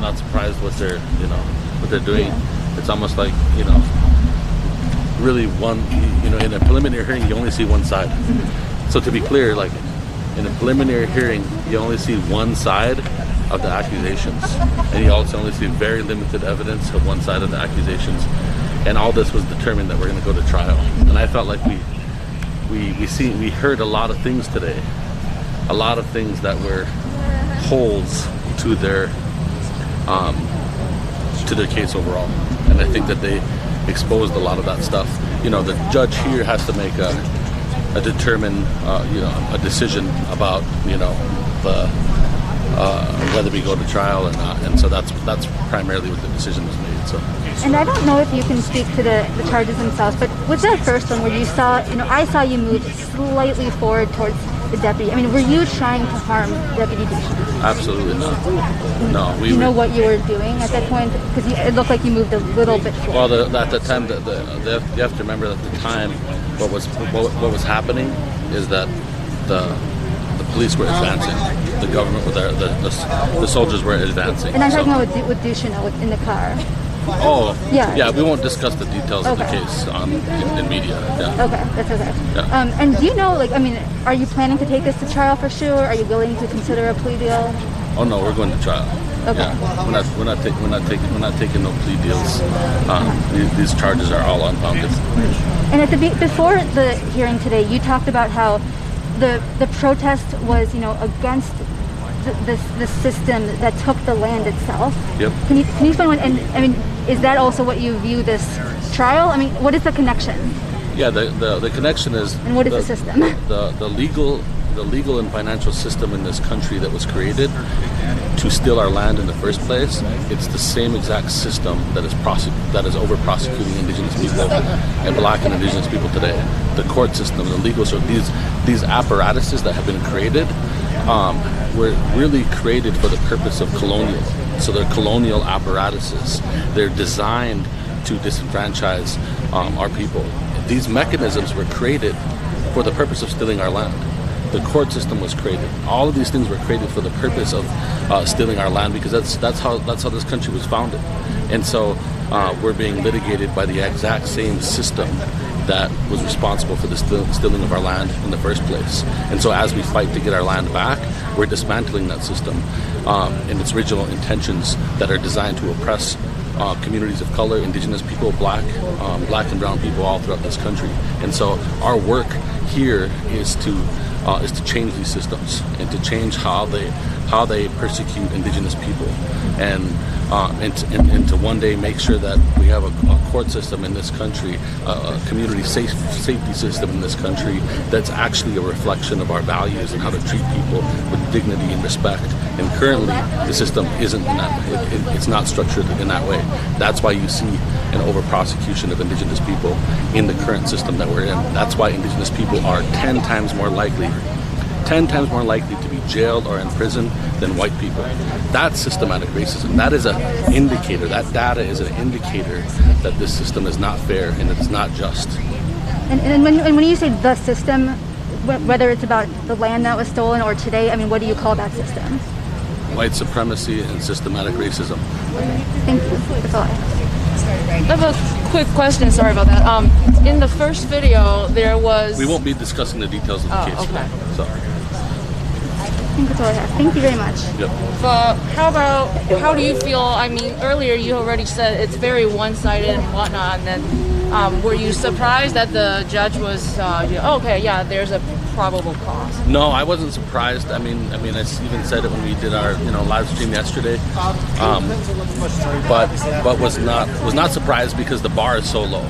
not surprised what they're doing. Yeah. It's almost like, really one, in a preliminary hearing, you only see one side. Mm-hmm. So to be clear, like in a preliminary hearing, you only see one side of the accusations, and you also only see very limited evidence of one side of the accusations. And all this was determined that we're going to go to trial. And I felt like we heard a lot of things today, a lot of things that were holes to their case overall. And I think that they exposed a lot of that stuff. The judge here has to make a decision about whether we go to trial or not, and so that's primarily what the decision was made. So. And I don't know if you can speak to the charges themselves, but with that first one where you saw, I saw you move slightly forward towards the deputy. I mean, were you trying to harm Deputy Deschamps? Absolutely not. No, Do you know what you were doing at that point? Because it looked like you moved a little bit forward. Well, at the time, you have to remember at the time, what was happening is that the police were advancing. The government, the soldiers were advancing. And I'm talking about with Duchesneau in the car. Oh, yeah. Yeah, we won't discuss the details of the case in media. Yeah. Okay, that's okay. Yeah. And do you know, are you planning to take this to trial for sure? Are you willing to consider a plea deal? Oh no, we're going to trial. Okay. Yeah. We're not taking no plea deals. These charges are all unfounded. And before the hearing today, you talked about how the protest was, against the system that took the land itself. Yep. Can you explain what? And I mean, is that also what you view this trial? I mean, what is the connection? Yeah, the connection is. And what is the system? The legal and financial system in this country that was created to steal our land in the first place. It's the same exact system that is over prosecuting Indigenous people and Black and Indigenous people today. The court system, the legal, so these apparatuses that have been created were really created for the purpose of colonial. So they're colonial apparatuses. They're designed to disenfranchise our people. These mechanisms were created for the purpose of stealing our land. The court system was created. All of these things were created for the purpose of stealing our land, because that's how this country was founded. And so we're being litigated by the exact same system that was responsible for the stealing of our land in the first place. And so as we fight to get our land back, we're dismantling that system in its original intentions that are designed to oppress communities of color, Indigenous people, Black and brown people all throughout this country. And so our work here is to change these systems and to change how they persecute Indigenous people, and to one day make sure that we have a court system in this country, a community safety system in this country that's actually a reflection of our values and how to treat people with dignity and respect. And currently, the system isn't in that. It's not structured in that way. That's why you see an over-prosecution of Indigenous people in the current system that we're in. That's why Indigenous people are 10 times more likely to be jailed or in prison than white people. That's systematic racism. That is an indicator. That data is an indicator that this system is not fair and it's not just. And when you say the system, whether it's about the land that was stolen or today, I mean, what do you call that system? White supremacy and systematic racism. Thank you. That's all I have. I have a quick question. Sorry about that. In the first video, there was. We won't be discussing the details of the case. Okay. So. I think that's all I have. Thank you very much. Yep. But how do you feel? I mean, earlier you already said it's very one-sided and whatnot. And then, were you surprised that the judge was? Okay, yeah, there's a probable cause. No, I wasn't surprised. I mean, I even said it when we did our live stream yesterday. But was not surprised because the bar is so low.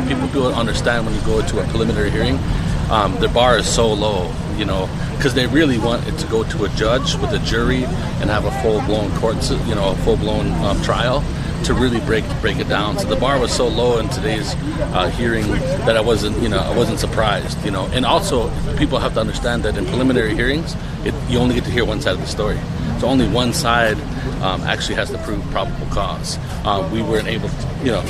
People don't understand when you go to a preliminary hearing, the bar is so low. Because they really want it to go to a judge with a jury and have a full-blown court, a full-blown trial to really break it down. So the bar was so low in today's hearing that I wasn't surprised. And also people have to understand that in preliminary hearings, you only get to hear one side of the story. So So only one side actually has to prove probable cause. We weren't able to,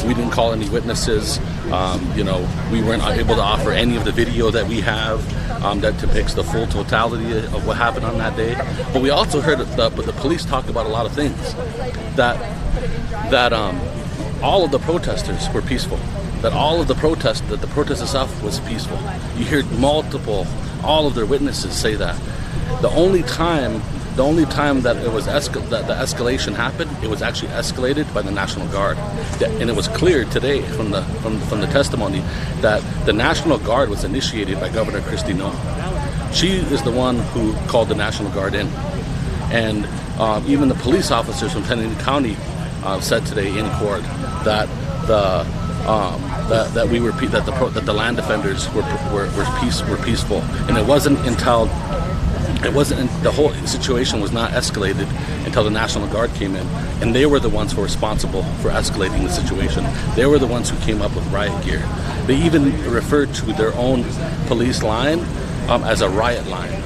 we didn't call any witnesses. We weren't able to offer any of the video that we have that depicts the full totality of what happened on that day. But we also heard the police talk about a lot of things, that all of the protesters were peaceful, that all of the protest itself was peaceful. You hear all of their witnesses say that. The only time that it was that the escalation happened, it was actually escalated by the National Guard, and it was clear today from the testimony that the National Guard was initiated by Governor Kristi Noem. She is the one who called the National Guard in, and even the police officers from Tennessee County said today in court that the land defenders were peaceful, and it wasn't the whole situation was not escalated until the National Guard came in, and they were the ones who were responsible for escalating the situation. They were the ones who came up with riot gear. They even referred to their own police line as a riot line.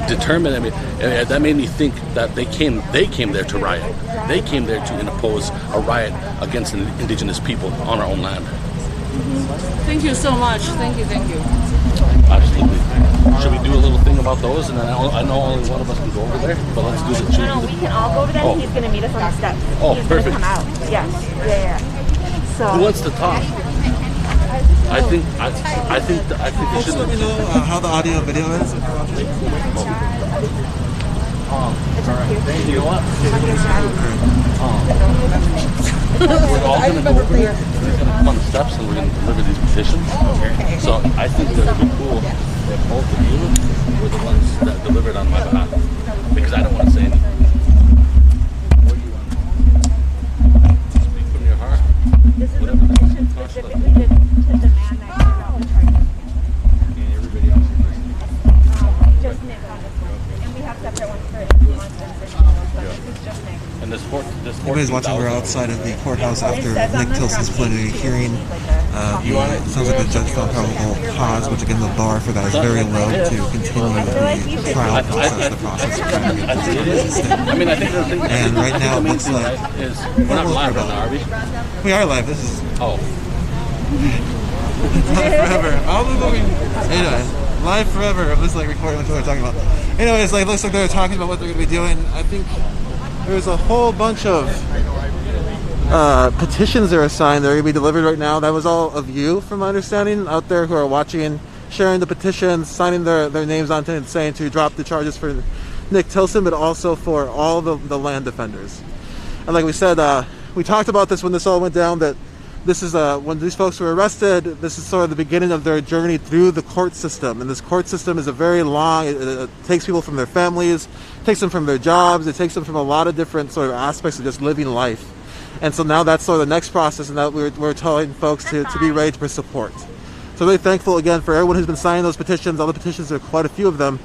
That made me think that they came there to riot. They came there to impose a riot against the indigenous people on our own land. Thank you so much. Thank you. Absolutely. Should we do a little thing about those? And then I know only one of us can go over there, but let's do the. No, we can all go over there. Oh. And he's going to meet us on the steps. Oh, he's perfect. Gonna come out. Yes. Yeah. So. Who wants to talk? I think we should. Let me know how the audio and video is. You know what? We're all going to go over there. We're going to come on the steps and we're going to deliver these petitions. So I think that it would be cool if both of you were the ones that delivered on my behalf, because I don't want to say anything. What do you want? Speak from your heart. This is a petition specifically to demand that you out the charges. And everybody else is Just Nick on this one. And we have separate ones for if you want them. But this is just Nick. and this Everybody's watching. We're outside of the courthouse after Nick Tilsen's plenary hearing. Sounds like the judge found probable cause, which again the bar for that is very low to continue the trial process, the process of trying to get this I mean, I think the thing. And right now it looks like is we're not live right now, are we? we are live. This is Oh. live forever. Anyway, live forever. It was like recording what they're talking about. Anyways, like looks like they're talking about what they're going to be doing. I think there's a whole bunch of petitions that are signed. They're going to be delivered right now. That was all of you, from my understanding, out there who are watching, sharing the petitions, signing their names onto it, and saying to drop the charges for Nick Tilsen, but also for all the land defenders. And like we said, we talked about this when this all went down, that this is when these folks were arrested, this is sort of the beginning of their journey through the court system. And this court system is a very long, it takes people from their families, takes them from their jobs, it takes them from a lot of different sort of aspects of just living life. And so now that's sort of the next process, and that we're telling folks to be ready for support. So really thankful again for everyone who's been signing those petitions. All the petitions, there are quite a few of them.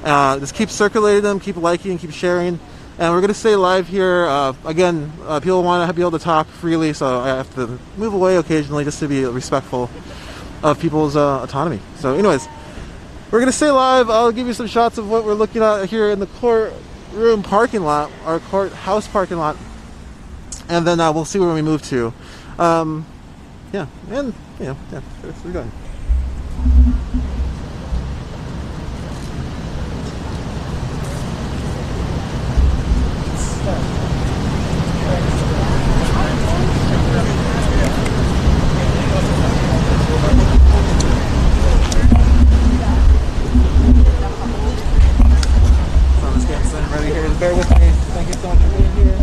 Just keep circulating them, keep liking, keep sharing. And we're going to stay live here. Again, people want to be able to talk freely, so I have to move away occasionally just to be respectful of people's autonomy. So anyways, we're going to stay live. I'll give you some shots of what we're looking at here in the courtroom parking lot, our courthouse parking lot. And then we'll see where we move to. Yeah, we're going. So I'm just getting started right here. Just bear with me. Thank you so much for being here.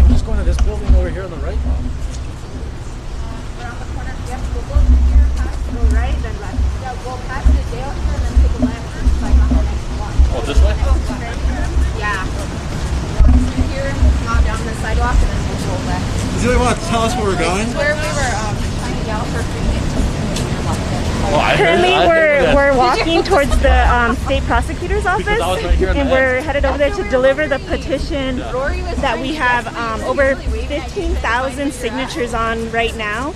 Just going to this building over here on the right. Oh, this way? Does anyone want to tell us where we're going? Where we were trying to yell for free. Currently, we're walking towards the state prosecutor's office, and we're headed over there to deliver the petition that we have over 15,000 signatures on right now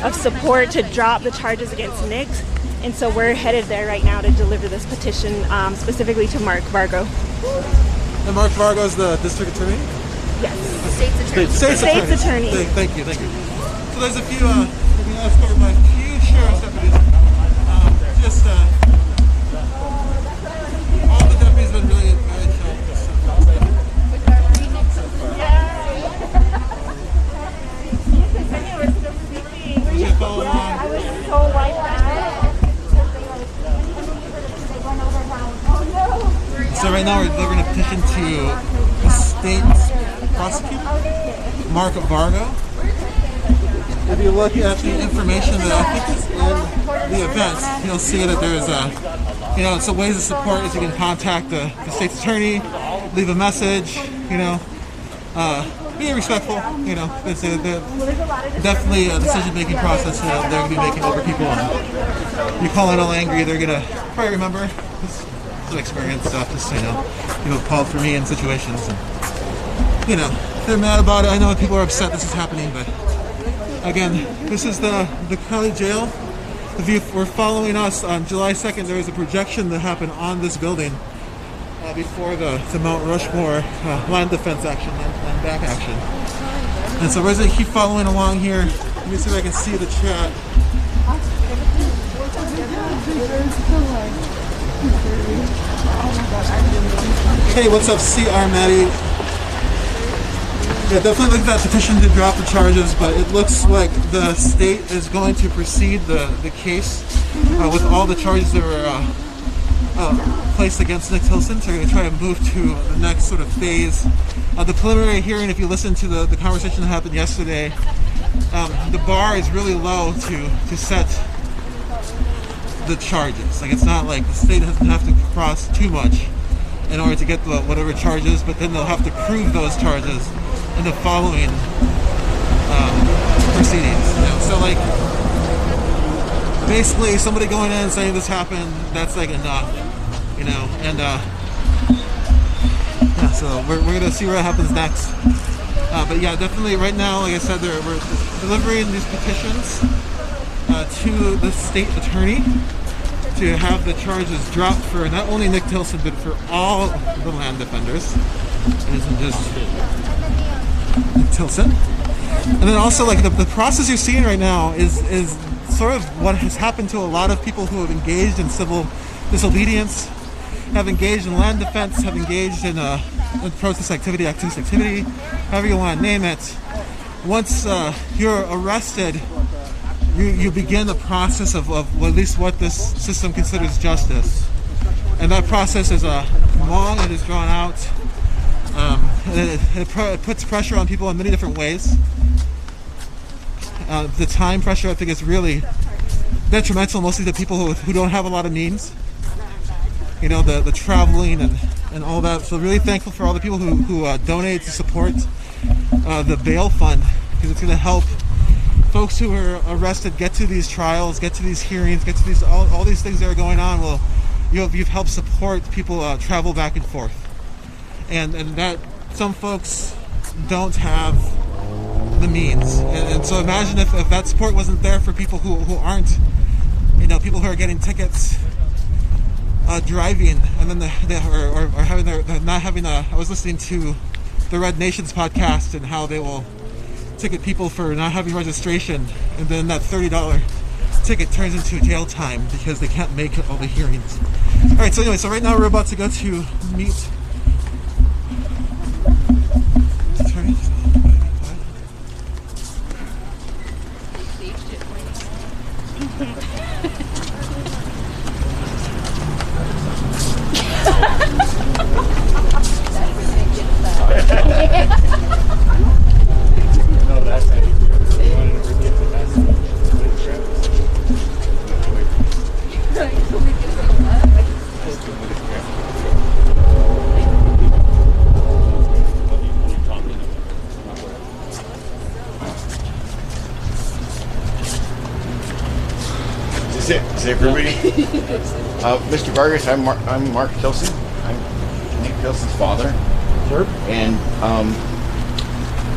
of support to drop the charges against Nick. And so we're headed there right now to deliver this petition specifically to Mark Vargo. And Mark Vargo is the district attorney? Yes. State's attorney. Thank you. So there's a few, we're being escorted by a few sheriff's deputies. All the deputies have been really helpful. Follow along. I was so wiped out. So right now we're delivering a petition to the state prosecutor, Mark Vargo. If you look at the information that I think is in the event, you'll see that there's some ways of support is you can contact the state's attorney, leave a message, be respectful, it's definitely a decision-making process that they're going to be making over people. And you call it all angry, they're going to probably remember this experience stuff, just, people have called for me in situations, and, if they're mad about it, I know people are upset this is happening, but again, this is the county jail. If you were following us on July 2nd, there was a projection that happened on this building before the Mount Rushmore land defense action, LandBack action. And so we're going to keep following along here. Let me see if I can see the chat. Hey, what's up, CR Maddie? Yeah, definitely look at that petition to drop the charges, but it looks like the state is going to proceed the case with all the charges that were placed against Nick Tilsen. So they're going to try to move to the next sort of phase. The preliminary hearing, if you listen to the conversation that happened yesterday, the bar is really low to set the charges. Like, it's not like the state doesn't have to cross too much in order to get whatever charges, but then they'll have to prove those charges in the following proceedings. So like, basically somebody going in and saying this happened, that's like enough, and so we're gonna see what happens next. But yeah, definitely right now, like I said, we're delivering these petitions to the state attorney to have the charges dropped for not only Nick Tilsen, but for all the land defenders. It isn't just Nick Tilsen. And then also, like, the process you're seeing right now is sort of what has happened to a lot of people who have engaged in civil disobedience, have engaged in land defense, have engaged in protest activity, activist activity, however you want to name it. Once you're arrested, you begin the process of at least what this system considers justice. And that process is long and is drawn out. It puts pressure on people in many different ways. The time pressure, I think, is really detrimental, mostly to people who don't have a lot of means. The traveling and all that. So really thankful for all the people who donated to support the bail fund, because it's going to help folks who are arrested get to these trials, get to these hearings, get to these all these things that are going on. Well, you've helped support people travel back and forth, and that some folks don't have the means, and so imagine if that support wasn't there for people who aren't, people who are getting tickets, driving, and then or having they're not having I was listening to the Red Nations podcast and how they will ticket people for not having registration, and then that $30 ticket turns into jail time because they can't make all the hearings. All right, so anyway, right now we're about to go to meet attorney. Is it everybody? Mr. Vargas, I'm Mark Tilsen. I'm Nick Tilsen's father. Sure. And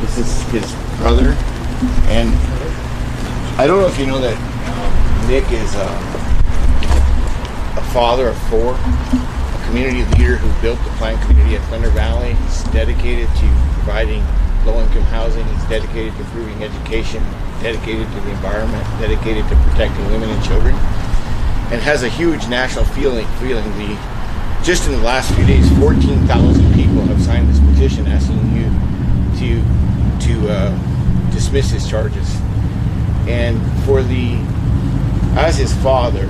this is his brother. And I don't know if you know that Nick is a father of four, a community leader who built the planned community at Thunder Valley. He's dedicated to providing low-income housing. He's dedicated to improving education, dedicated to the environment, dedicated to protecting women and children, and has a huge national feeling. Just in the last few days, 14,000 people have signed this petition asking you to dismiss his charges. And as his father,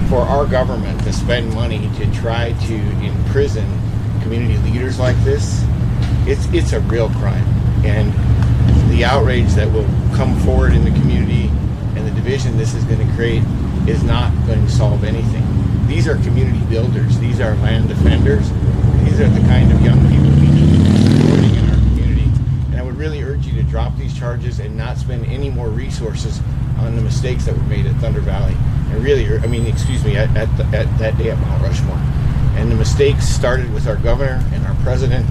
for our government to spend money to try to imprison community leaders like this, it's a real crime. And the outrage that will come forward in the community and the division this is going to create is not going to solve anything. These are community builders. These are land defenders. These are the kind of young people we need to be supporting in our community. And I would really urge you to drop these charges and not spend any more resources on the mistakes that were made at Thunder Valley. And really, at that day at Mount Rushmore. And the mistakes started with our governor and our president,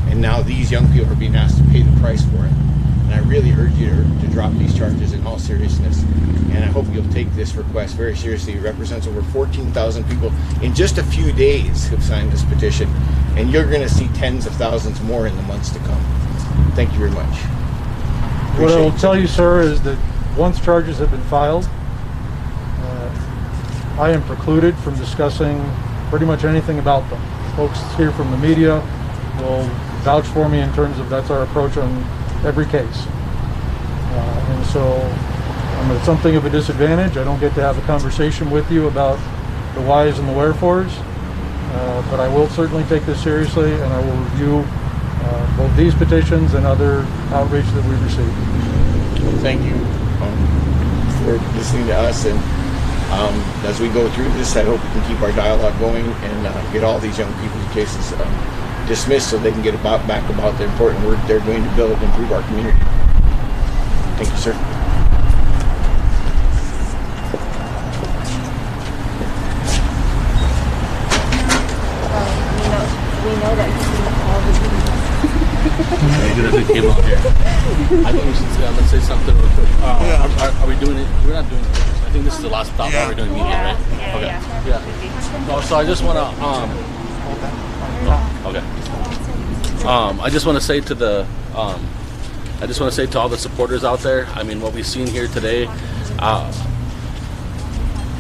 and now these young people are being asked to pay the price for it. And I really urge you to drop these charges in all seriousness. And I hope you'll take this request very seriously. It represents over 14,000 people in just a few days who've signed this petition. And you're going to see tens of thousands more in the months to come. Thank you very much. What I will tell you, sir, is that once charges have been filed, I am precluded from discussing pretty much anything about them. Folks here from the media will vouch for me in terms of that's our approach on every case. And so I'm at something of a disadvantage. I don't get to have a conversation with you about the whys and the wherefores, but I will certainly take this seriously, and I will review both these petitions and other outreach that we've received. Thank you for listening to us, and as we go through this, I hope we can keep our dialogue going and get all these young people's cases dismissed so they can get back about the important work they're going to build and improve our community. Thank you, sir. We know that you see all the Came out here. I think we should let's say something real quick. Are we doing it? We're not doing it. I think this is the last stop while we're doing media, right? Yeah. So I just want to I just want to say to all the supporters out there. I mean, what we've seen here today,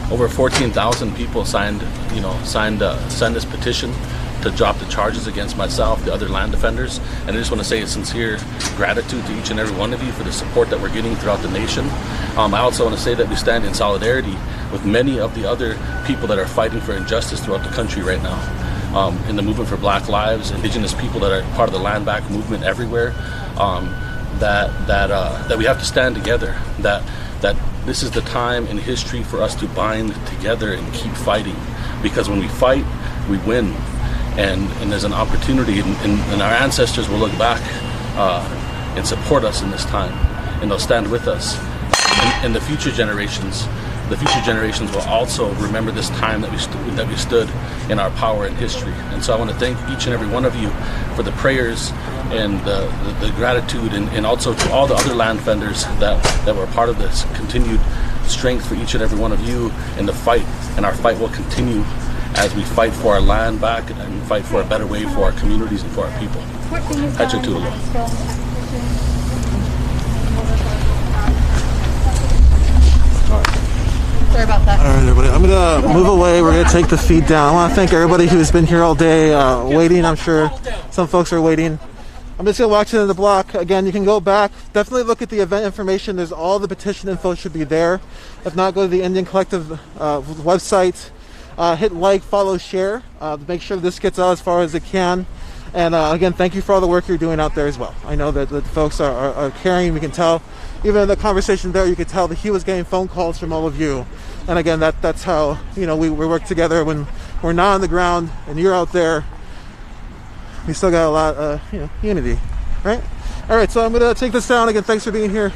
over 14,000 people signed this petition to drop the charges against myself, the other land defenders, and I just want to say a sincere gratitude to each and every one of you for the support that we're getting throughout the nation. I also want to say that we stand in solidarity with many of the other people that are fighting for injustice throughout the country right now. In the movement for Black Lives, Indigenous people that are part of the LandBack movement everywhere, that we have to stand together, that this is the time in history for us to bind together and keep fighting, because when we fight, we win. And there's an opportunity, and our ancestors will look back and support us in this time, and they'll stand with us. And the future generations will also remember this time that we stood in our power and history. And so I want to thank each and every one of you for the prayers and the gratitude, and also to all the other land defenders that were part of this continued strength for each and every one of you in the fight. And our fight will continue as we fight for our land back and fight for a better way for our communities and for our people. Sorry about that. All right, everybody. I'm going to move away. We're going to take the feed down. I want to thank everybody who's been here all day waiting. I'm sure some folks are waiting. I'm just going to walk to the block. Again, you can go back. Definitely look at the event information. There's all the petition info should be there. If not, go to the Indian Collective website. Hit like, follow, share. Make sure this gets out as far as it can. And again, thank you for all the work you're doing out there as well. I know that the folks are caring. We can tell, even in the conversation there, you could tell that he was getting phone calls from all of you. And again, that's how we work together when we're not on the ground and you're out there. We still got a lot of unity, right? All right, so I'm gonna take this down again. Thanks for being here.